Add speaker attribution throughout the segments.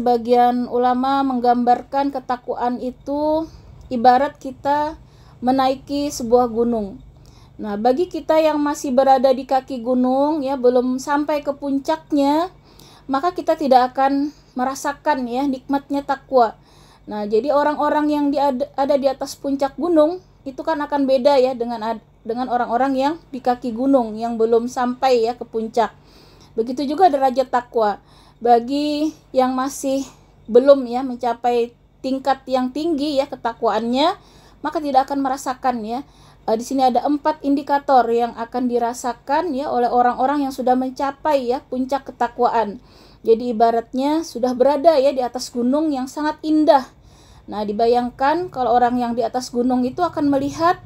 Speaker 1: Sebagian ulama menggambarkan ketakwaan itu ibarat kita menaiki sebuah gunung. Nah, bagi kita yang masih berada di kaki gunung ya, belum sampai ke puncaknya, maka kita tidak akan merasakan ya nikmatnya takwa. Nah, jadi orang-orang yang ada di atas puncak gunung itu kan akan beda ya dengan orang-orang yang di kaki gunung yang belum sampai ya ke puncak. Begitu juga derajat takwa. Bagi yang masih belum ya mencapai tingkat yang tinggi ya ketakwaannya, maka tidak akan merasakan ya. Di sini ada 4 indikator yang akan dirasakan ya oleh orang-orang yang sudah mencapai ya puncak ketakwaan. Jadi ibaratnya sudah berada ya di atas gunung yang sangat indah. Nah, dibayangkan kalau orang yang di atas gunung itu akan melihat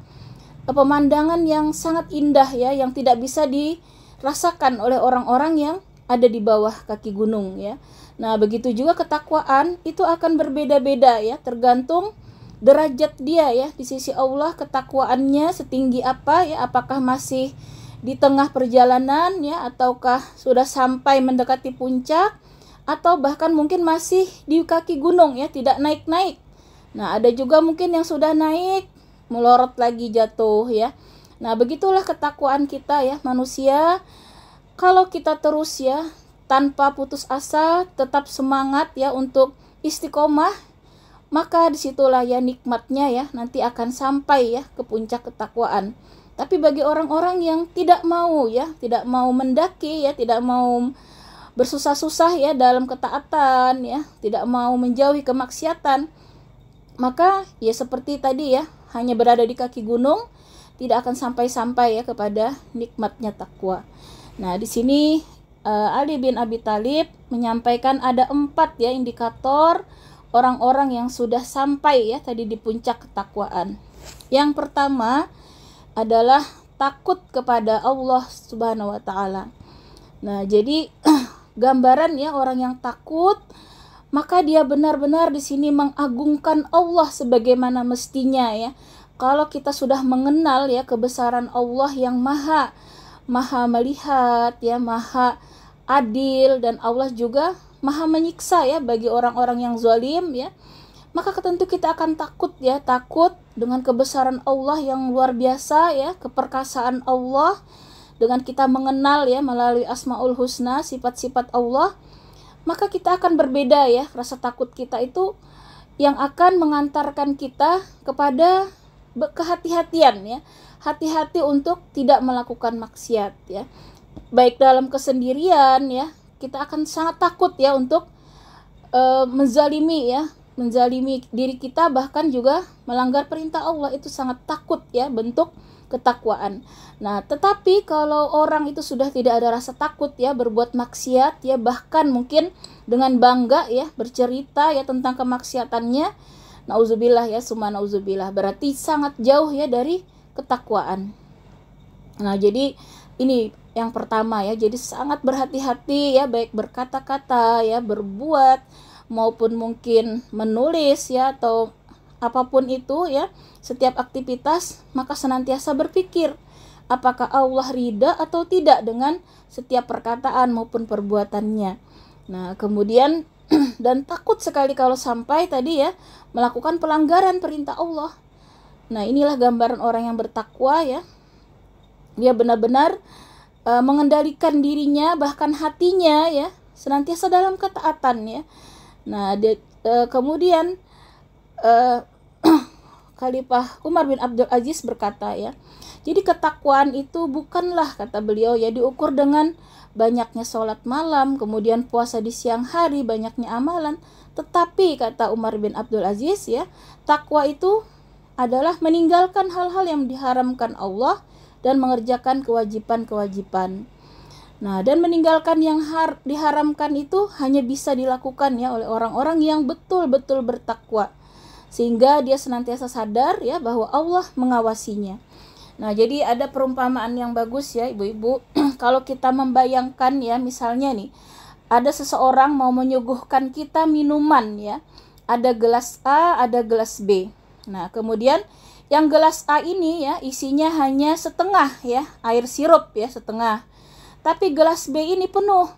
Speaker 1: pemandangan yang sangat indah ya, yang tidak bisa dirasakan oleh orang-orang yang ada di bawah kaki gunung ya. Nah, begitu juga ketakwaan itu akan berbeda-beda ya, tergantung derajat dia ya di sisi Allah, ketakwaannya setinggi apa ya, apakah masih di tengah perjalanan ya, ataukah sudah sampai mendekati puncak, atau bahkan mungkin masih di kaki gunung ya, tidak naik-naik. Nah, ada juga mungkin yang sudah naik melorot lagi jatuh ya. Nah, begitulah ketakwaan kita ya manusia. Kalau kita terus ya tanpa putus asa, tetap semangat ya untuk istiqomah, maka disitulah ya nikmatnya ya nanti akan sampai ya ke puncak ketakwaan. Tapi bagi orang-orang yang tidak mau ya, tidak mau mendaki ya, tidak mau bersusah-susah ya dalam ketaatan ya, tidak mau menjauhi kemaksiatan, maka ya seperti tadi ya, hanya berada di kaki gunung, tidak akan sampai-sampai ya kepada nikmatnya takwa. Nah, di sini Ali bin Abi Thalib menyampaikan ada 4 ya indikator orang-orang yang sudah sampai ya tadi di puncak ketakwaan. Yang pertama adalah takut kepada Allah Subhanahu wa taala. Nah, jadi gambaran ya orang yang takut, maka dia benar-benar di sini mengagungkan Allah sebagaimana mestinya ya. Kalau kita sudah mengenal ya kebesaran Allah yang maha melihat ya, maha adil, dan Allah juga maha menyiksa ya bagi orang-orang yang zalim ya, maka tentu kita akan takut ya, takut dengan kebesaran Allah yang luar biasa ya, keperkasaan Allah. Dengan kita mengenal ya melalui Asmaul Husna, sifat-sifat Allah, maka kita akan berbeda ya, rasa takut kita itu yang akan mengantarkan kita kepada kehati-hatian ya, hati-hati untuk tidak melakukan maksiat ya, baik dalam kesendirian ya, kita akan sangat takut ya untuk menzalimi diri kita, bahkan juga melanggar perintah Allah. Itu sangat takut ya, bentuk ketakwaan. Nah, tetapi kalau orang itu sudah tidak ada rasa takut ya berbuat maksiat ya, bahkan mungkin dengan bangga ya bercerita ya tentang kemaksiatannya, nauzubillah ya, summa nauzubillah, berarti sangat jauh ya dari ketakwaan. Nah, jadi ini yang pertama ya, jadi sangat berhati-hati ya, baik berkata-kata ya, berbuat, maupun mungkin menulis ya, atau apapun itu ya, setiap aktivitas, maka senantiasa berpikir apakah Allah ridha atau tidak dengan setiap perkataan maupun perbuatannya. Nah, kemudian dan takut sekali kalau sampai tadi ya melakukan pelanggaran perintah Allah. Nah, inilah gambaran orang yang bertakwa ya. Dia benar-benar mengendalikan dirinya, bahkan hatinya ya, senantiasa dalam ketaatan ya. Nah, kemudian Khalifah Umar bin Abdul Aziz berkata ya, jadi ketakwaan itu bukanlah, kata beliau ya, diukur dengan banyaknya sholat malam, kemudian puasa di siang hari, banyaknya amalan. Tetapi kata Umar bin Abdul Aziz ya, takwa itu adalah meninggalkan hal-hal yang diharamkan Allah dan mengerjakan kewajiban-kewajiban. Nah, dan meninggalkan yang diharamkan itu hanya bisa dilakukan ya oleh orang-orang yang betul-betul bertakwa, sehingga dia senantiasa sadar ya bahwa Allah mengawasinya. Nah, jadi ada perumpamaan yang bagus ya ibu-ibu. Kalau kita membayangkan ya, misalnya nih, ada seseorang mau menyuguhkan kita minuman ya, ada gelas A, ada gelas B. Nah, kemudian yang gelas A ini ya isinya hanya setengah ya, air sirup ya setengah. Tapi gelas B ini penuh.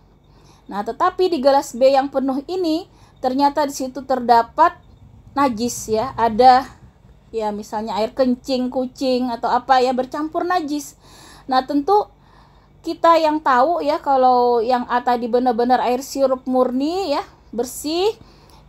Speaker 1: Nah, tetapi di gelas B yang penuh ini ternyata di situ terdapat najis ya, ada ya misalnya air kencing kucing atau apa ya bercampur najis. Nah, tentu kita yang tahu ya kalau yang A tadi benar-benar air sirup murni ya, bersih,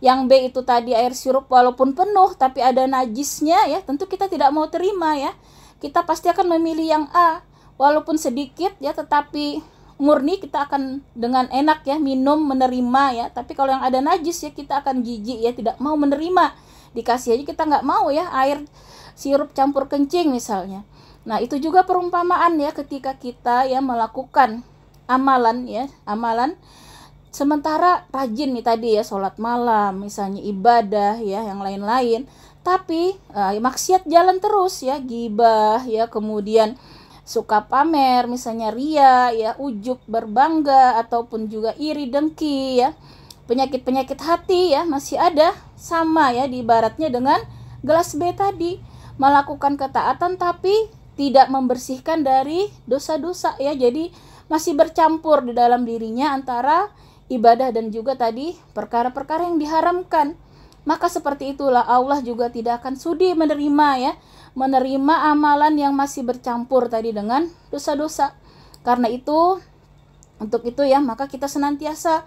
Speaker 1: yang B itu tadi air sirup walaupun penuh tapi ada najisnya ya, tentu kita tidak mau terima ya. Kita pasti akan memilih yang A, walaupun sedikit ya tetapi murni, kita akan dengan enak ya minum menerima ya. Tapi kalau yang ada najis ya kita akan jijik ya, tidak mau menerima. Dikasih aja kita nggak mau ya, air sirup campur kencing misalnya. Nah, itu juga perumpamaan ya ketika kita ya melakukan amalan ya, amalan sementara rajin nih tadi ya, sholat malam misalnya, ibadah ya, yang lain-lain, tapi maksiat jalan terus ya, gibah ya, kemudian suka pamer misalnya, ria ya, ujub, berbangga, ataupun juga iri, dengki ya, penyakit-penyakit hati ya masih ada, sama ya diibaratnya dengan gelas B tadi, melakukan ketaatan tapi tidak membersihkan dari dosa-dosa ya, jadi masih bercampur di dalam dirinya antara ibadah dan juga tadi perkara-perkara yang diharamkan. Maka seperti itulah Allah juga tidak akan sudi menerima ya, menerima amalan yang masih bercampur tadi dengan dosa-dosa. Karena itu, untuk itu ya, maka kita senantiasa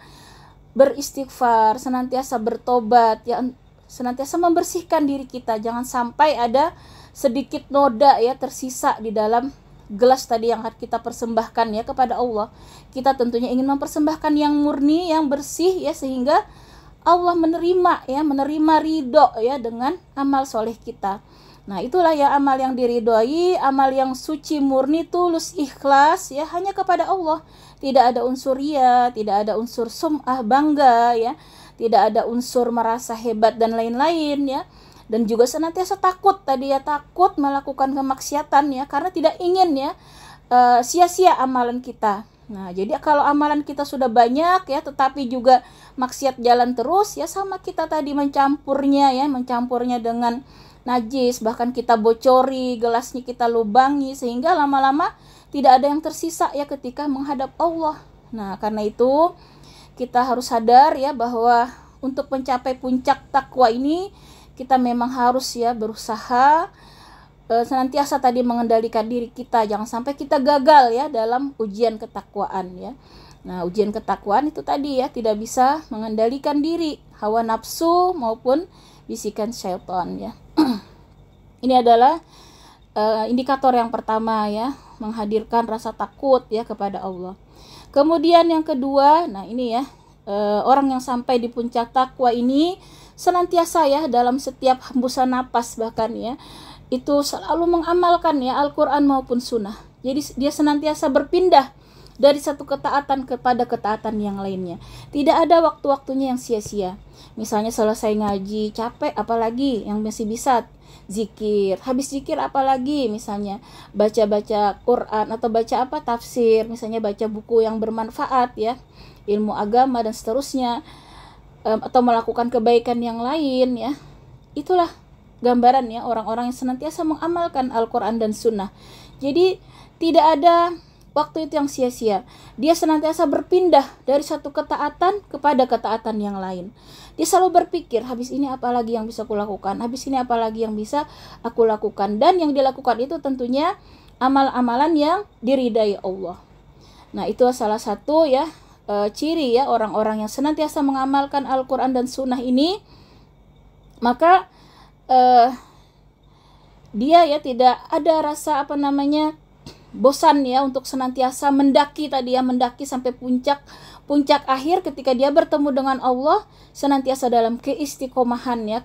Speaker 1: beristighfar, senantiasa bertobat ya, senantiasa membersihkan diri kita, jangan sampai ada sedikit noda ya tersisa di dalam gelas tadi yang kita persembahkan ya kepada Allah. Kita tentunya ingin mempersembahkan yang murni, yang bersih ya, sehingga Allah menerima ya, menerima ridho ya dengan amal soleh kita. Nah, itulah ya amal yang diridhoi, amal yang suci, murni, tulus, ikhlas ya, hanya kepada Allah. Tidak ada unsur ria, tidak ada unsur sum'ah, bangga ya, tidak ada unsur merasa hebat dan lain-lain ya. Dan juga senantiasa takut tadi ya, takut melakukan kemaksiatan ya, karena tidak ingin ya sia-sia amalan kita. Nah, jadi kalau amalan kita sudah banyak ya tetapi juga maksiat jalan terus ya, sama kita tadi mencampurnya ya, mencampurnya dengan najis, bahkan kita bocori, gelasnya kita lubangi, sehingga lama-lama tidak ada yang tersisa ya ketika menghadap Allah. Nah, karena itu kita harus sadar ya bahwa untuk mencapai puncak takwa ini kita memang harus ya berusaha senantiasa tadi mengendalikan diri kita, jangan sampai kita gagal ya dalam ujian ketakwaan ya. Nah, ujian ketakwaan itu tadi ya tidak bisa mengendalikan diri, hawa nafsu maupun bisikan syaitan ya. Ini adalah indikator yang pertama ya, menghadirkan rasa takut ya kepada Allah. Kemudian yang kedua, nah ini ya, orang yang sampai di puncak takwa ini senantiasa ya dalam setiap hembusan napas bahkan ya, itu selalu mengamalkan ya Al-Quran maupun sunnah. Jadi dia senantiasa berpindah dari satu ketaatan kepada ketaatan yang lainnya. Tidak ada waktu-waktunya yang sia-sia. Misalnya selesai ngaji capek, apalagi yang masih bisa zikir, habis zikir apalagi misalnya baca-baca Quran atau baca apa tafsir, misalnya baca buku yang bermanfaat ya, ilmu agama dan seterusnya, atau melakukan kebaikan yang lain ya. Itulah gambaran ya orang-orang yang senantiasa mengamalkan Al-Quran dan Sunnah. Jadi tidak ada waktu itu yang sia-sia. Dia senantiasa berpindah dari satu ketaatan kepada ketaatan yang lain. Dia selalu berpikir, habis ini apa lagi yang bisa aku lakukan, habis ini apa lagi yang bisa aku lakukan. Dan yang dilakukan itu tentunya amal-amalan yang diridai Allah. Nah, itu salah satu ya ciri ya orang-orang yang senantiasa mengamalkan Al-Quran dan Sunnah ini. Maka dia ya tidak ada rasa bosan ya untuk senantiasa mendaki tadi ya, mendaki sampai puncak akhir ketika dia bertemu dengan Allah, senantiasa dalam keistiqomahan ya,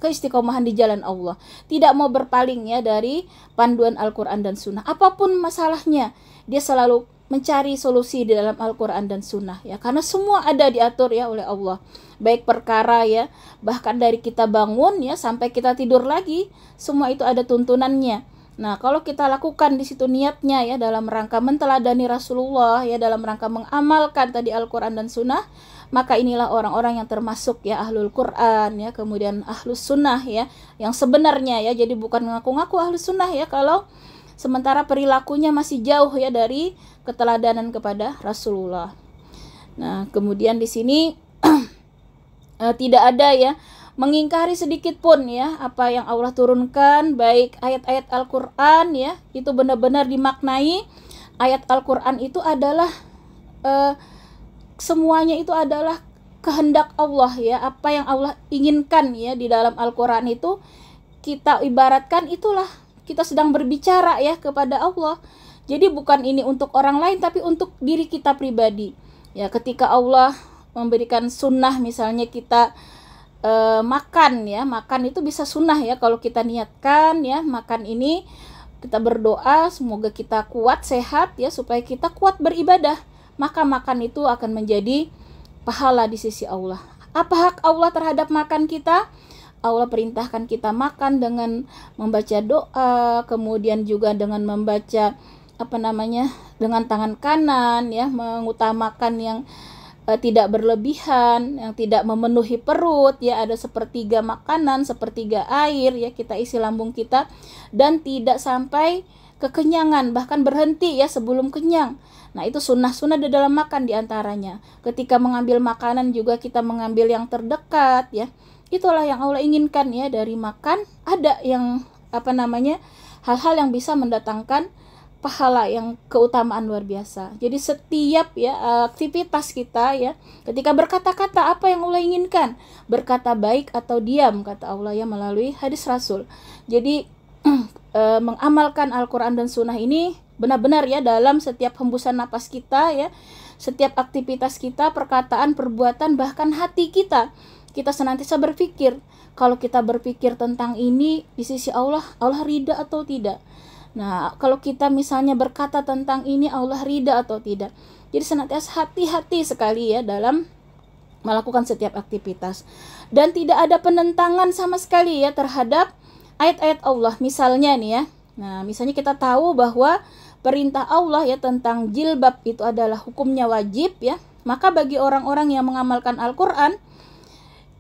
Speaker 1: keistiqomahan di jalan Allah, tidak mau berpaling ya dari panduan Al-Quran dan Sunnah. Apapun masalahnya, dia selalu mencari solusi di dalam Al-Quran dan Sunnah ya, karena semua ada diatur ya oleh Allah, baik perkara ya, bahkan dari kita bangun ya sampai kita tidur lagi, semua itu ada tuntunannya. Nah, kalau kita lakukan di situ niatnya ya dalam rangka menteladani Rasulullah ya, dalam rangka mengamalkan tadi Al-Quran dan Sunnah, maka inilah orang-orang yang termasuk ya Ahlul Quran ya, kemudian Ahlus Sunnah ya, yang sebenarnya ya, jadi bukan ngaku-ngaku Ahlus Sunnah ya kalau sementara perilakunya masih jauh ya dari keteladanan kepada Rasulullah. Nah, kemudian di sini tidak ada ya mengingkari sedikit pun ya apa yang Allah turunkan, baik ayat-ayat Al-Qur'an ya, itu benar-benar dimaknai. Ayat Al-Qur'an itu adalah semuanya itu adalah kehendak Allah ya, apa yang Allah inginkan ya di dalam Al-Qur'an itu kita ibaratkan itulah kita sedang berbicara ya kepada Allah. Jadi bukan ini untuk orang lain tapi untuk diri kita pribadi. Ya, ketika Allah memberikan sunnah misalnya kita makan ya, makan itu bisa sunnah ya kalau kita niatkan ya, makan ini kita berdoa semoga kita kuat sehat ya supaya kita kuat beribadah, maka makan itu akan menjadi pahala di sisi Allah. Apa hak Allah terhadap makan kita? Allah perintahkan kita makan dengan membaca doa, kemudian juga dengan membaca dengan tangan kanan ya, mengutamakan yang tidak berlebihan, yang tidak memenuhi perut ya, ada sepertiga makanan, sepertiga air ya, kita isi lambung kita dan tidak sampai kekenyangan, bahkan berhenti ya sebelum kenyang. Nah, itu sunnah-sunnah di dalam makan diantaranya. Ketika mengambil makanan juga kita mengambil yang terdekat ya. Itulah yang Allah inginkan ya dari makan. Ada yang hal-hal yang bisa mendatangkan pahala yang keutamaan luar biasa. Jadi setiap ya aktivitas kita ya, ketika berkata-kata apa yang Allah inginkan, berkata baik atau diam kata Allah ya melalui hadis Rasul. Jadi mengamalkan Al-Quran dan Sunnah ini benar-benar ya dalam setiap hembusan napas kita ya, setiap aktivitas kita, perkataan, perbuatan, bahkan hati kita. Kita senantiasa berpikir, kalau kita berpikir tentang ini di sisi Allah, Allah ridha atau tidak. Nah, kalau kita misalnya berkata tentang ini, Allah ridha atau tidak. Jadi senantiasa hati-hati sekali ya dalam melakukan setiap aktivitas. Dan tidak ada penentangan sama sekali ya terhadap ayat-ayat Allah. Misalnya nih ya, nah misalnya kita tahu bahwa perintah Allah ya tentang jilbab itu adalah hukumnya wajib ya. Maka bagi orang-orang yang mengamalkan Al-Quran,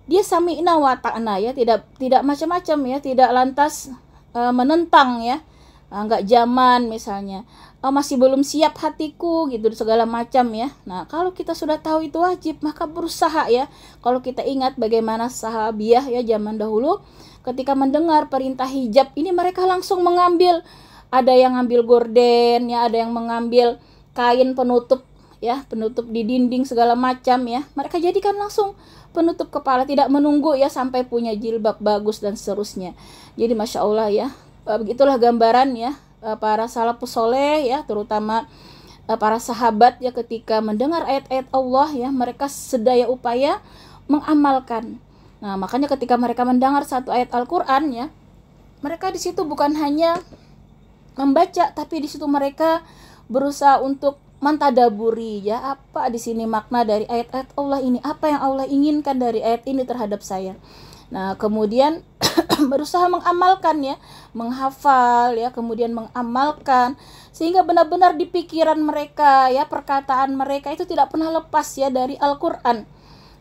Speaker 1: dia sami'na wa ta'na ya, tidak macam-macam ya, tidak lantas menentang ya. Enggak zaman misalnya, masih belum siap hatiku gitu segala macam ya. Nah, kalau kita sudah tahu itu wajib, maka berusaha ya. Kalau kita ingat bagaimana sahabiah ya zaman dahulu ketika mendengar perintah hijab ini, mereka langsung mengambil, ada yang ngambil gorden ya, ada yang mengambil kain penutup ya, penutup di dinding segala macam ya. Mereka jadikan langsung penutup kepala, tidak menunggu ya sampai punya jilbab bagus dan seterusnya. Jadi Masya Allah ya, begitulah gambaran ya para salafus soleh ya, terutama para sahabat ya, ketika mendengar ayat-ayat Allah ya, mereka sedaya upaya mengamalkan. Nah, makanya ketika mereka mendengar satu ayat Al-Quran ya, mereka di situ bukan hanya membaca, tapi di situ mereka berusaha untuk mentadaburi ya, apa di sini makna dari ayat-ayat Allah ini, apa yang Allah inginkan dari ayat ini terhadap saya. Nah, kemudian berusaha mengamalkan ya, menghafal ya, kemudian mengamalkan sehingga benar-benar di pikiran mereka ya, perkataan mereka itu tidak pernah lepas ya dari Al-Quran.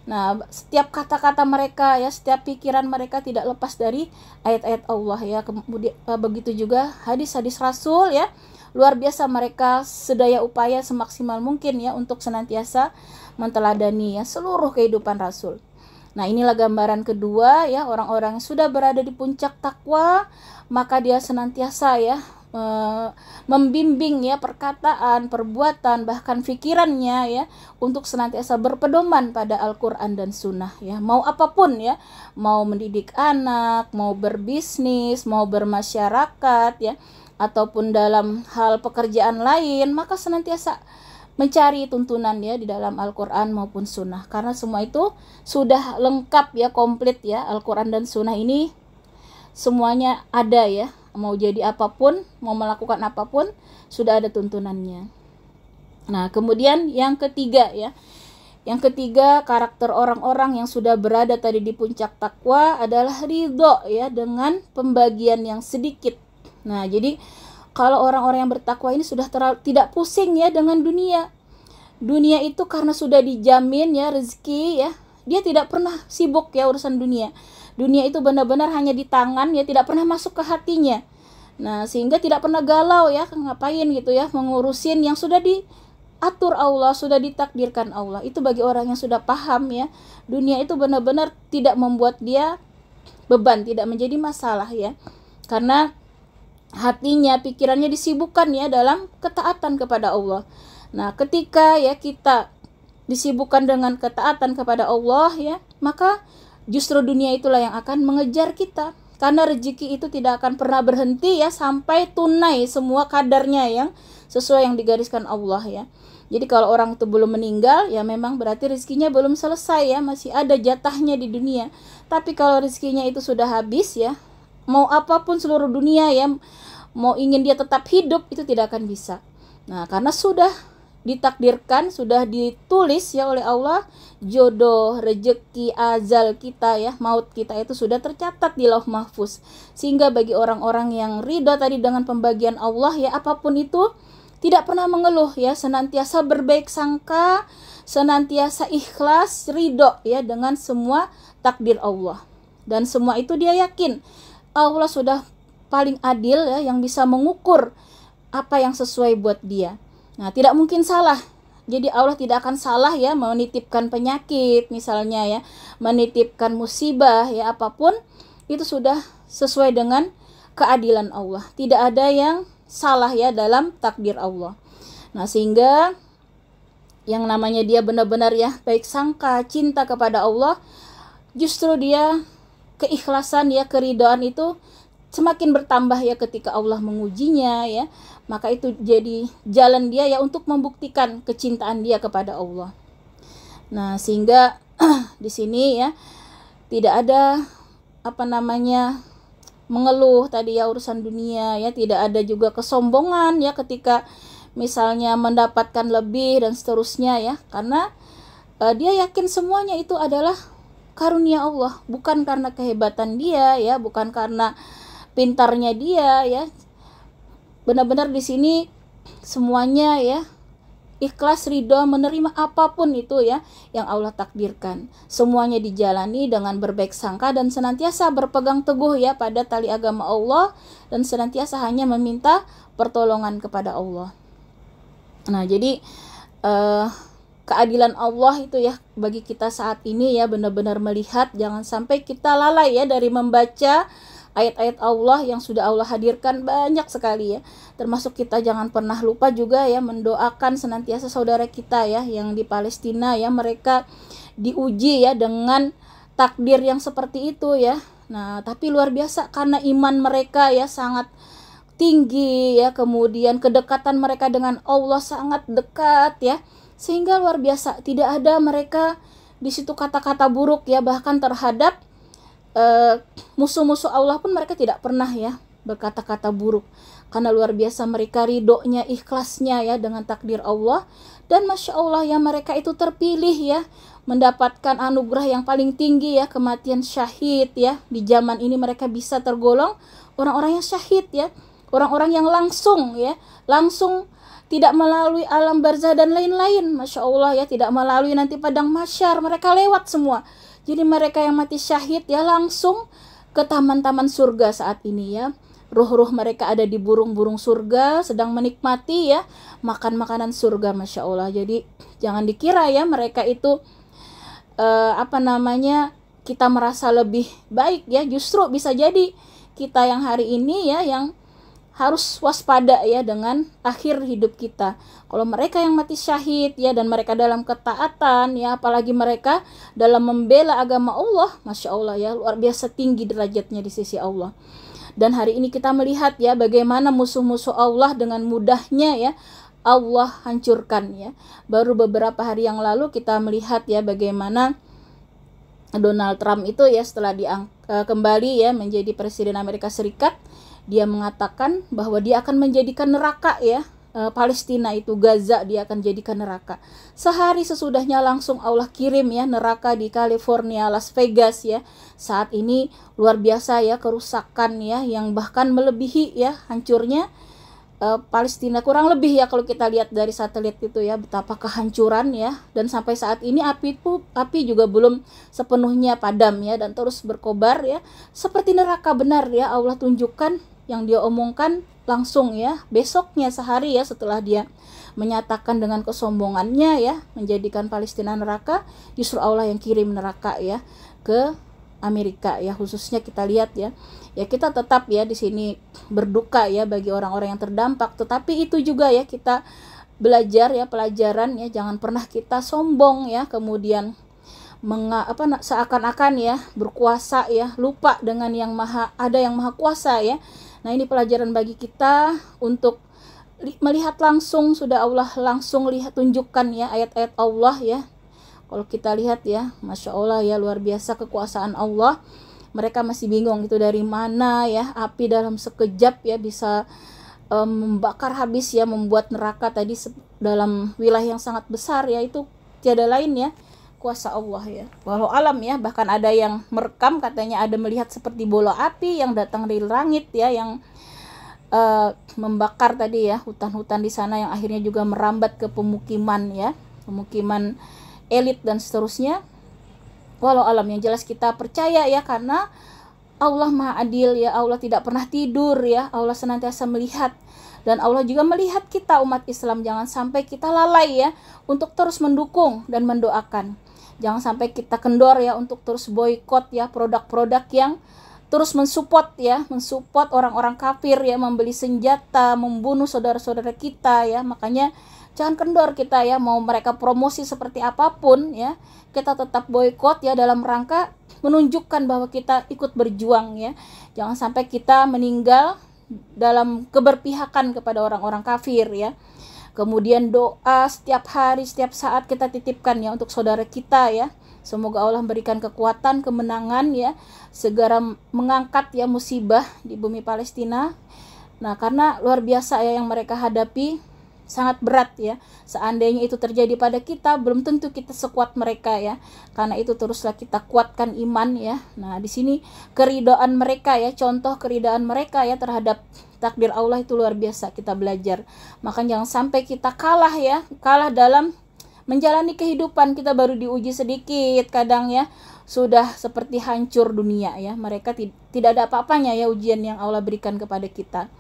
Speaker 1: Nah, setiap kata-kata mereka ya, setiap pikiran mereka tidak lepas dari ayat-ayat Allah ya. Kemudian begitu juga hadis-hadis Rasul ya, luar biasa mereka sedaya upaya semaksimal mungkin ya untuk senantiasa menteladani ya seluruh kehidupan Rasul. Nah, inilah gambaran kedua ya, orang-orang yang sudah berada di puncak takwa, maka dia senantiasa ya membimbing ya perkataan, perbuatan, bahkan pikirannya ya untuk senantiasa berpedoman pada Al-Quran dan Sunnah ya. Mau apapun ya, mau mendidik anak, mau berbisnis, mau bermasyarakat ya, ataupun dalam hal pekerjaan lain, maka senantiasa mencari tuntunan ya di dalam Al-Quran maupun Sunnah, karena semua itu sudah lengkap ya, komplit ya. Al-Quran dan Sunnah ini semuanya ada ya, mau jadi apapun, mau melakukan apapun, sudah ada tuntunannya. Nah, kemudian yang ketiga ya, yang ketiga karakter orang-orang yang sudah berada tadi di puncak takwa adalah ridho ya dengan pembagian yang sedikit. Nah, jadi kalau orang-orang yang bertakwa ini sudah tidak pusing ya dengan dunia. Dunia itu karena sudah dijamin ya rezeki ya, dia tidak pernah sibuk ya urusan dunia. Dunia itu benar-benar hanya di tangan ya, tidak pernah masuk ke hatinya. Nah, sehingga tidak pernah galau ya, ngapain gitu ya, mengurusin yang sudah atur Allah, sudah ditakdirkan Allah. Itu bagi orang yang sudah paham ya. Dunia itu benar-benar tidak membuat dia beban, tidak menjadi masalah ya. Karena hatinya, pikirannya disibukkan ya dalam ketaatan kepada Allah. Nah, ketika ya kita disibukkan dengan ketaatan kepada Allah ya, maka justru dunia itulah yang akan mengejar kita. Karena rezeki itu tidak akan pernah berhenti ya sampai tunai semua kadarnya yang sesuai yang digariskan Allah ya. Jadi kalau orang itu belum meninggal ya memang berarti rezekinya belum selesai ya, masih ada jatahnya di dunia. Tapi kalau rezekinya itu sudah habis ya, mau apapun seluruh dunia ya, mau ingin dia tetap hidup itu tidak akan bisa. Nah, karena sudah ditakdirkan, sudah ditulis ya oleh Allah, jodoh, rezeki azal kita ya, maut kita itu sudah tercatat di Lauh Mahfuz. Sehingga bagi orang-orang yang ridha tadi dengan pembagian Allah ya, apapun itu tidak pernah mengeluh ya, senantiasa berbaik sangka, senantiasa ikhlas, ridho ya dengan semua takdir Allah. Dan semua itu dia yakin Allah sudah paling adil ya, yang bisa mengukur apa yang sesuai buat dia. Nah, tidak mungkin salah. Jadi Allah tidak akan salah ya menitipkan penyakit misalnya ya, menitipkan musibah ya, apapun itu sudah sesuai dengan keadilan Allah. Tidak ada yang salah ya dalam takdir Allah. Nah, sehingga yang namanya dia benar-benar ya baik sangka, cinta kepada Allah, justru dia keikhlasan ya, keridhaan itu semakin bertambah ya ketika Allah mengujinya ya. Maka itu jadi jalan dia ya untuk membuktikan kecintaan dia kepada Allah. Nah, sehingga di sini ya tidak ada mengeluh tadi ya urusan dunia ya, tidak ada juga kesombongan ya ketika misalnya mendapatkan lebih dan seterusnya ya, karena dia yakin semuanya itu adalah karunia Allah, bukan karena kehebatan dia ya, bukan karena pintarnya dia ya. Benar-benar di sini semuanya ya ikhlas, ridho, menerima apapun itu ya yang Allah takdirkan. Semuanya dijalani dengan berbaik sangka dan senantiasa berpegang teguh ya pada tali agama Allah, dan senantiasa hanya meminta pertolongan kepada Allah. Nah, jadi keadilan Allah itu ya bagi kita saat ini ya, benar-benar melihat, jangan sampai kita lalai ya dari membaca ayat-ayat Allah yang sudah Allah hadirkan banyak sekali ya. Termasuk kita jangan pernah lupa juga ya mendoakan senantiasa saudara kita ya yang di Palestina ya, mereka diuji ya dengan takdir yang seperti itu ya. Nah, tapi luar biasa karena iman mereka ya sangat tinggi ya, kemudian kedekatan mereka dengan Allah sangat dekat ya. Sehingga luar biasa, tidak ada mereka di situ kata-kata buruk ya, bahkan terhadap musuh-musuh Allah pun mereka tidak pernah ya berkata-kata buruk, karena luar biasa mereka ridhonya, ikhlasnya ya dengan takdir Allah. Dan Masya Allah ya, mereka itu terpilih ya mendapatkan anugerah yang paling tinggi ya, kematian syahid ya. Di zaman ini mereka bisa tergolong orang-orang yang syahid ya, orang-orang yang langsung tidak melalui alam barzah dan lain-lain, Masya Allah ya, tidak melalui nanti padang mahsyar, mereka lewat semua. Jadi mereka yang mati syahid ya langsung ke taman-taman surga saat ini ya. Ruh-ruh mereka ada di burung-burung surga, sedang menikmati ya makan makanan surga, Masya Allah. Jadi jangan dikira ya mereka itu kita merasa lebih baik ya. Justru bisa jadi kita yang hari ini ya yang harus waspada ya dengan akhir hidup kita. Kalau mereka yang mati syahid ya, dan mereka dalam ketaatan ya, apalagi mereka dalam membela agama Allah, Masya Allah ya, luar biasa tinggi derajatnya di sisi Allah. Dan hari ini kita melihat ya bagaimana musuh-musuh Allah dengan mudahnya ya Allah hancurkan ya. Baru beberapa hari yang lalu kita melihat ya bagaimana Donald Trump itu ya setelah kembali ya menjadi presiden Amerika Serikat, dia mengatakan bahwa dia akan menjadikan neraka ya Palestina itu, Gaza dia akan jadikan neraka. Sehari sesudahnya langsung Allah kirim ya neraka di California, Las Vegas ya. Saat ini luar biasa ya kerusakan ya yang bahkan melebihi ya hancurnya Palestina, kurang lebih ya kalau kita lihat dari satelit itu ya betapa kehancuran ya. Dan sampai saat ini api juga belum sepenuhnya padam ya, dan terus berkobar ya seperti neraka benar ya Allah tunjukkan yang dia omongkan langsung ya, besoknya sehari ya setelah dia menyatakan dengan kesombongannya ya menjadikan Palestina neraka, justru Allah yang kirim neraka ya ke Amerika ya. Khususnya kita lihat ya kita tetap ya di sini berduka ya bagi orang-orang yang terdampak, tetapi itu juga ya kita belajar ya pelajaran ya, jangan pernah kita sombong ya, kemudian seakan-akan ya berkuasa ya, lupa dengan yang maha kuasa ya. Nah, ini pelajaran bagi kita untuk melihat langsung, sudah Allah langsung tunjukkan ya ayat-ayat Allah ya. Kalau kita lihat ya, Masya Allah ya, luar biasa kekuasaan Allah. Mereka masih bingung itu dari mana ya api dalam sekejap ya bisa membakar habis ya, membuat neraka tadi dalam wilayah yang sangat besar ya, itu tiada lain ya kuasa Allah ya. Walau alam ya, bahkan ada yang merekam katanya ada melihat seperti bola api yang datang dari langit ya, yang membakar tadi ya hutan-hutan di sana, yang akhirnya juga merambat ke pemukiman ya, pemukiman elit dan seterusnya. Walau alam, yang jelas kita percaya ya, karena Allah Maha Adil ya, Allah tidak pernah tidur ya, Allah senantiasa melihat, dan Allah juga melihat kita umat Islam. Jangan sampai kita lalai ya untuk terus mendukung dan mendoakan. Jangan sampai kita kendor ya untuk terus boikot ya produk-produk yang terus mensupport orang-orang kafir ya, membeli senjata, membunuh saudara-saudara kita ya. Makanya jangan kendor kita ya, mau mereka promosi seperti apapun ya, kita tetap boikot ya dalam rangka menunjukkan bahwa kita ikut berjuang ya. Jangan sampai kita meninggal dalam keberpihakan kepada orang-orang kafir ya. Kemudian doa setiap hari, setiap saat kita titipkan ya untuk saudara kita ya. Semoga Allah berikan kekuatan, kemenangan ya, segera mengangkat ya musibah di bumi Palestina. Nah, karena luar biasa ya yang mereka hadapi, sangat berat ya. Seandainya itu terjadi pada kita, belum tentu kita sekuat mereka ya. Karena itu teruslah kita kuatkan iman ya. Nah, di sini keridaan mereka ya, contoh keridaan mereka ya terhadap takdir Allah itu luar biasa kita belajar. Maka jangan sampai kita kalah ya, kalah dalam menjalani kehidupan. Kita baru diuji sedikit kadang ya, sudah seperti hancur dunia ya. Mereka tidak ada apa-apanya ya ujian yang Allah berikan kepada kita.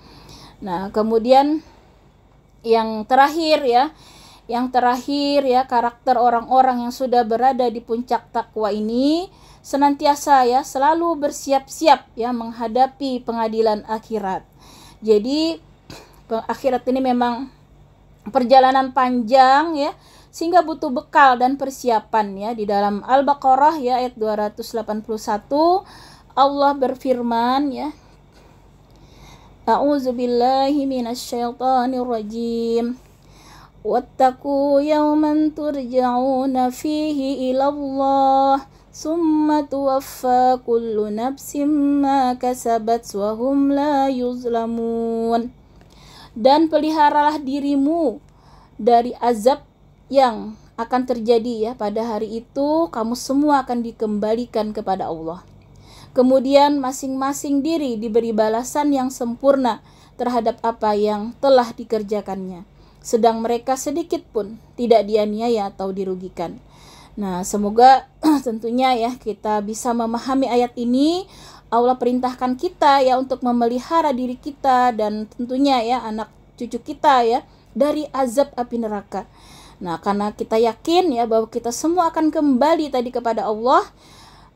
Speaker 1: Nah, kemudian yang terakhir ya, karakter orang-orang yang sudah berada di puncak takwa ini senantiasa ya selalu bersiap-siap ya menghadapi pengadilan akhirat. Jadi akhirat ini memang perjalanan panjang ya, sehingga butuh bekal dan persiapan ya. Di dalam Al-Baqarah ya ayat 281 Allah berfirman ya, A'udzubillahi minasyaitonir rajim. Wattaqu yawman turja'una fihi ilallah summa tuwaffa kullu nafsin ma kasabat wa hum la yuzlamun. Dan peliharalah dirimu dari azab yang akan terjadi ya pada hari itu, kamu semua akan dikembalikan kepada Allah. Kemudian masing-masing diri diberi balasan yang sempurna terhadap apa yang telah dikerjakannya, sedang mereka sedikit pun tidak dianiaya atau dirugikan. Nah, semoga tentunya ya kita bisa memahami ayat ini. Allah perintahkan kita ya untuk memelihara diri kita dan tentunya ya anak cucu kita ya dari azab api neraka. Nah, karena kita yakin ya bahwa kita semua akan kembali tadi kepada Allah,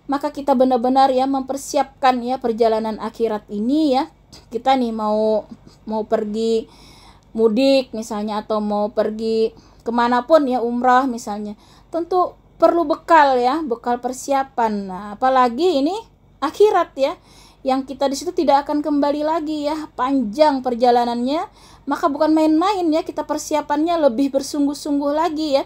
Speaker 1: maka kita benar-benar ya mempersiapkan ya perjalanan akhirat ini ya. Kita nih mau pergi mudik misalnya, atau mau pergi kemanapun ya, umrah misalnya, tentu perlu bekal ya, bekal persiapan. Nah, apalagi ini akhirat ya, yang kita di situ tidak akan kembali lagi ya, panjang perjalanannya. Maka bukan main-main ya, kita persiapannya lebih bersungguh-sungguh lagi ya.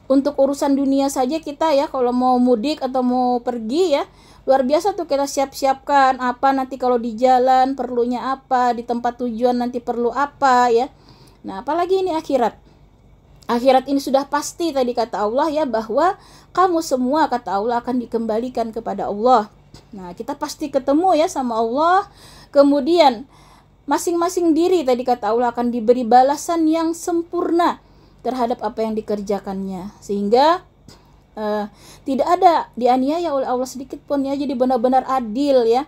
Speaker 1: Untuk urusan dunia saja kita ya, kalau mau mudik atau mau pergi ya, luar biasa tuh kita siap-siapkan apa nanti kalau di jalan perlunya apa, di tempat tujuan nanti perlu apa ya. Nah, apalagi ini akhirat. Akhirat ini sudah pasti tadi kata Allah ya, bahwa kamu semua kata Allah akan dikembalikan kepada Allah. Nah, kita pasti ketemu ya sama Allah. Kemudian masing-masing diri tadi kata Allah akan diberi balasan yang sempurna terhadap apa yang dikerjakannya, sehingga tidak ada dianiaya oleh Allah sedikit pun ya. Jadi benar-benar adil ya.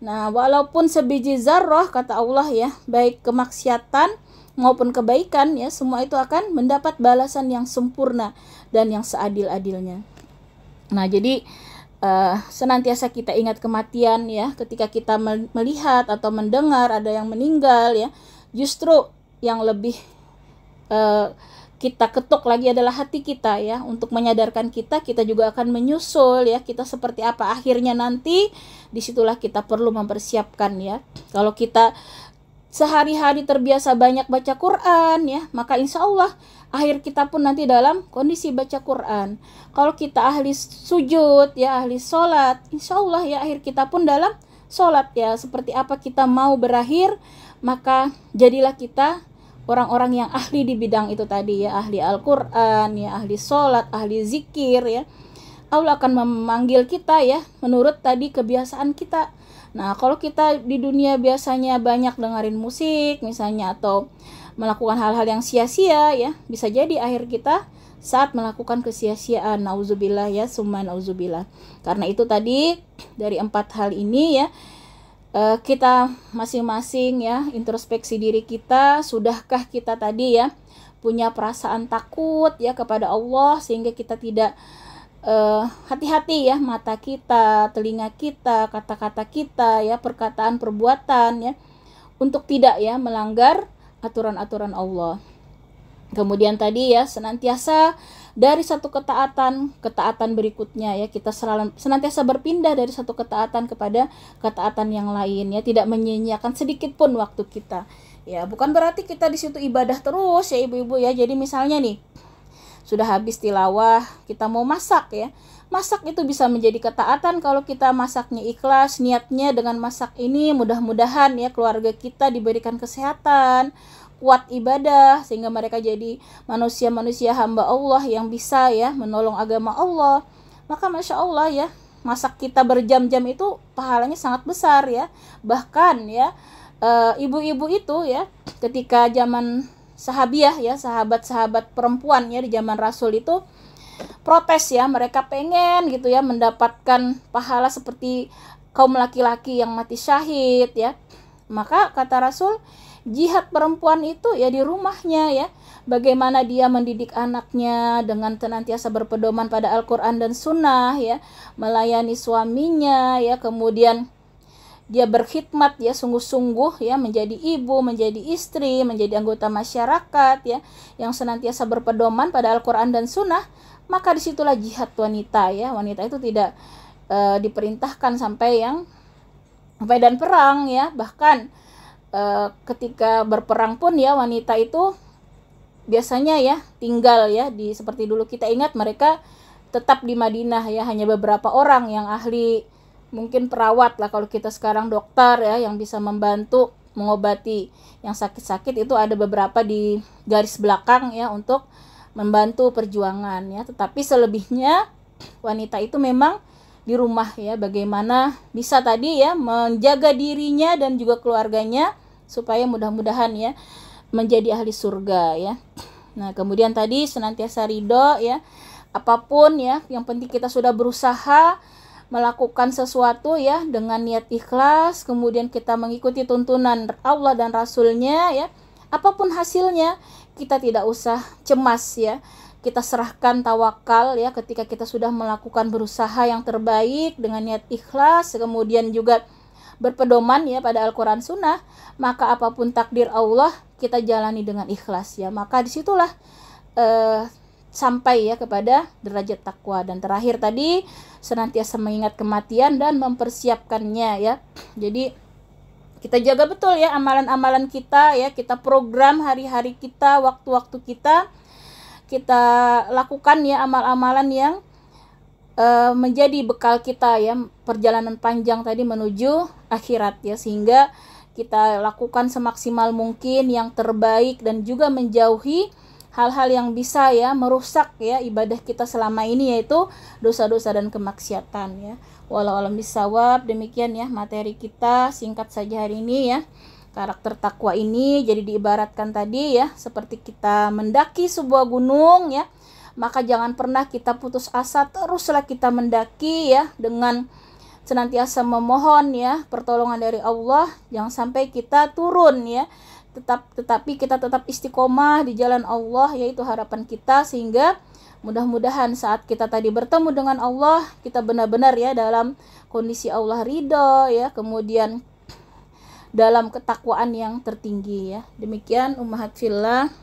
Speaker 1: Nah, walaupun sebiji zarrah kata Allah ya, baik kemaksiatan maupun kebaikan ya, semua itu akan mendapat balasan yang sempurna dan yang seadil-adilnya. Nah, jadi senantiasa kita ingat kematian ya, ketika kita melihat atau mendengar ada yang meninggal ya, justru yang lebih kita ketuk lagi adalah hati kita ya, untuk menyadarkan kita juga akan menyusul ya, kita seperti apa akhirnya nanti. Disitulah kita perlu mempersiapkan ya. Kalau kita sehari-hari terbiasa banyak baca Quran ya, maka insya Allah akhir kita pun nanti dalam kondisi baca Quran. Kalau kita ahli sujud ya, ahli sholat, insya Allah ya akhir kita pun dalam sholat ya. Seperti apa kita mau berakhir, maka jadilah kita orang-orang yang ahli di bidang itu tadi ya, ahli Al-Quran ya, ahli sholat, ahli zikir ya. Allah akan memanggil kita ya, menurut tadi kebiasaan kita. Nah, kalau kita di dunia biasanya banyak dengerin musik misalnya, atau melakukan hal-hal yang sia-sia ya, bisa jadi akhir kita saat melakukan kesia-siaan. Nauzubillah ya, summa nauzubillah. Karena itu tadi dari 4 hal ini ya, kita masing-masing ya introspeksi diri kita, sudahkah kita tadi ya punya perasaan takut ya kepada Allah, sehingga kita tidak hati-hati ya, mata kita, telinga kita, kata-kata kita ya, perkataan, perbuatan ya, untuk tidak ya melanggar aturan-aturan Allah. Kemudian tadi ya, senantiasa dari satu ketaatan berikutnya ya, kita senantiasa berpindah dari satu ketaatan kepada ketaatan yang lain ya, tidak menyia-nyiakan sedikit pun waktu kita ya. Bukan berarti kita di situ ibadah terus ya ibu-ibu ya. Jadi misalnya nih, sudah habis tilawah, kita mau masak ya, masak itu bisa menjadi ketaatan kalau kita masaknya ikhlas, niatnya dengan masak ini mudah-mudahan ya keluarga kita diberikan kesehatan, kuat ibadah, sehingga mereka jadi manusia-manusia hamba Allah yang bisa ya menolong agama Allah. Maka Masya Allah ya, masak kita berjam-jam itu pahalanya sangat besar ya. Bahkan ya ibu-ibu itu ya, ketika zaman sahabiah ya, sahabat-sahabat perempuan ya di zaman Rasul itu protes ya, mereka pengen gitu ya mendapatkan pahala seperti kaum laki-laki yang mati syahid ya. Maka kata Rasul, jihad perempuan itu ya di rumahnya ya, bagaimana dia mendidik anaknya dengan senantiasa berpedoman pada Al-Quran dan Sunnah ya, melayani suaminya ya, kemudian dia berkhidmat ya sungguh-sungguh ya, menjadi ibu, menjadi istri, menjadi anggota masyarakat ya, yang senantiasa berpedoman pada Al-Quran dan Sunnah. Maka disitulah jihad wanita ya. Wanita itu tidak diperintahkan sampai dan perang ya. Bahkan ketika berperang pun ya, wanita itu biasanya ya tinggal ya di, seperti dulu kita ingat mereka tetap di Madinah ya, hanya beberapa orang yang ahli, mungkin perawat lah kalau kita sekarang, dokter ya, yang bisa membantu mengobati yang sakit-sakit itu ada beberapa di garis belakang ya untuk membantu perjuangan ya. Tetapi selebihnya wanita itu memang di rumah ya, bagaimana bisa tadi ya menjaga dirinya dan juga keluarganya supaya mudah-mudahan ya menjadi ahli surga ya. Nah, kemudian tadi senantiasa ridho ya, apapun ya, yang penting kita sudah berusaha melakukan sesuatu ya dengan niat ikhlas, kemudian kita mengikuti tuntunan Allah dan Rasulnya ya. Apapun hasilnya, kita tidak usah cemas ya. Kita serahkan tawakal ya, ketika kita sudah melakukan berusaha yang terbaik dengan niat ikhlas, kemudian juga berpedoman ya pada Al-Quran Sunnah, maka apapun takdir Allah kita jalani dengan ikhlas ya. Maka disitulah sampai ya kepada derajat takwa. Dan terakhir tadi, senantiasa mengingat kematian dan mempersiapkannya ya. Jadi kita jaga betul ya amalan-amalan kita ya, kita program hari-hari kita, waktu-waktu kita lakukan ya amal-amalan yang menjadi bekal kita ya, perjalanan panjang tadi menuju akhirat ya, sehingga kita lakukan semaksimal mungkin yang terbaik dan juga menjauhi hal-hal yang bisa ya merusak ya ibadah kita selama ini, yaitu dosa-dosa dan kemaksiatan ya. Walau alam bisawab, demikian ya materi kita singkat saja hari ini ya. Karakter takwa ini jadi diibaratkan tadi ya seperti kita mendaki sebuah gunung ya. Maka jangan pernah kita putus asa, teruslah kita mendaki ya dengan senantiasa memohon ya pertolongan dari Allah, jangan sampai kita turun ya. Tetapi kita tetap istiqomah di jalan Allah, yaitu harapan kita, sehingga mudah-mudahan saat kita tadi bertemu dengan Allah, kita benar-benar ya dalam kondisi Allah ridho ya, kemudian dalam ketakwaan yang tertinggi ya. Demikian ummahat fillah.